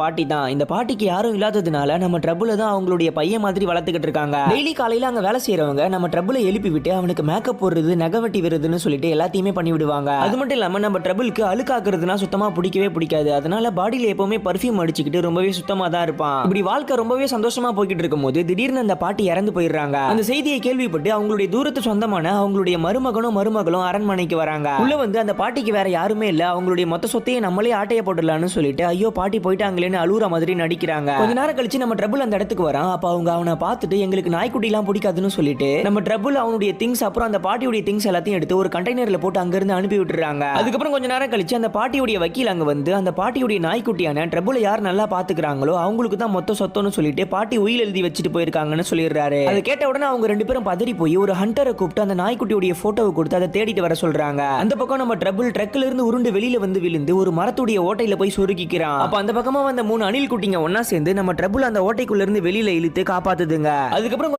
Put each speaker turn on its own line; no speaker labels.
பாட்டி தான். இந்த பாட்டிக்கு யாரும் இல்லாததுனால நம்ம ட்ரபுள தான் அவங்களுடைய பையன் மாதிரி வளர்த்துக்கிட்டு இருக்காங்க. டெய்லி காலையில அங்க வேலை செய்யறவங்க நம்ம ட்ரபுள எழுப்பி விட்டு அவனுக்கு மேக்கப் போடுறது, நகை வெட்டி விடுறதுன்னு சொல்லிட்டு எல்லாத்தையுமே பண்ணி விடுவாங்க. அது மட்டும் இல்லாம நம்ம ட்ரபுளுக்கு அழுக்காக்குறதுனா சுத்தமா பிடிக்கவே பிடிக்காது. அதனால பாடியில எப்பவுமே பர்ஃபியூம் அடிச்சுக்கிட்டு ரொம்பவே சுத்தமா தான் இருப்பான். இப்படி வாழ்க்கை ரொம்பவே சந்தோஷமா போய்கிட்டு இருக்கும்போது திடீர்னு அந்த பாட்டி இறந்து போயிடுறாங்க. அந்த செய்தியை கேள்விப்பட்டு அவங்களுடைய தூரத்து சொந்தமான அவங்களுடைய மருமகனும் அரண்மனைக்கு வராங்க. உள்ள வந்து அந்த பாட்டிக்கு வேற யாருமே இல்ல, அவங்களுடைய மொத்த சொத்தையை நம்மளே ஆட்டைய போட்டுடலாம்னு சொல்லிட்டு ஐயோ பாட்டி போயிட்டாங்களே அழுற மாதிரி நடிக்கிறாங்க. கொஞ்ச நேரம் கழிச்சு நம்ம ட்ரபுள் அந்த இடத்துக்கு வரான். அப்ப அவங்க அவனை பார்த்துட்டு எங்களுக்கு நாய்க்குட்டி எல்லாம் பிடிக்காதுன்னு சொல்லிட்டு நம்ம ட்ரபுள் அவனுடைய திங்ஸ் அப்புறம் அந்த பாட்டியுடைய திங்ஸ் எல்லாத்தையும் எடுத்து ஒரு கண்டெய்னர்ல போட்டு அங்க இருந்து அனுப்பி விட்டுறாங்க. அதுக்கப்புறம் கொஞ்ச நேரம் கழிச்சு அந்த பாட்டியுடைய வக்கீல் அங்க வந்து அந்த பாட்டியுடைய நாய்க்குட்டியான ட்ரபுளை யார் நல்லா பாத்துக்கிறாங்களோ அவங்களுக்கு தான் மொத்த சொத்தம்னு சொல்லிட்டு பாட்டி உயில் எழுதி வச்சுட்டு போயிருக்காங்கன்னு சொல்லிடுறாரு. அதை கேட்ட உடனே அவங்க ரெண்டு பேரும் பதறி போய் ஒரு ஹண்டரை கூப்பிட்டு அந்த நாய்க்குட்டியுடைய போட்டோவை கொடுத்து அதை தேடிட்டு வர சொல்றாங்க. அந்த பக்கம் நம்ம ட்ரபுள் ட்ரக்ல இருந்து உருண்டு வெளியில வந்து விழுந்து ஒரு மரத்துடைய ஓட்டையில போய் சொருகிக்கிறான். அப்ப அந்த பக்கமா வந்த 3 அணில் குட்டிங்க ஒன்னா சேர்ந்து நம்ம ட்ரபுள் அந்த ஓட்டைக்குள்ள இருந்து வெளியில இழுத்து காப்பாத்துதுங்க. அதுக்கப்புறம்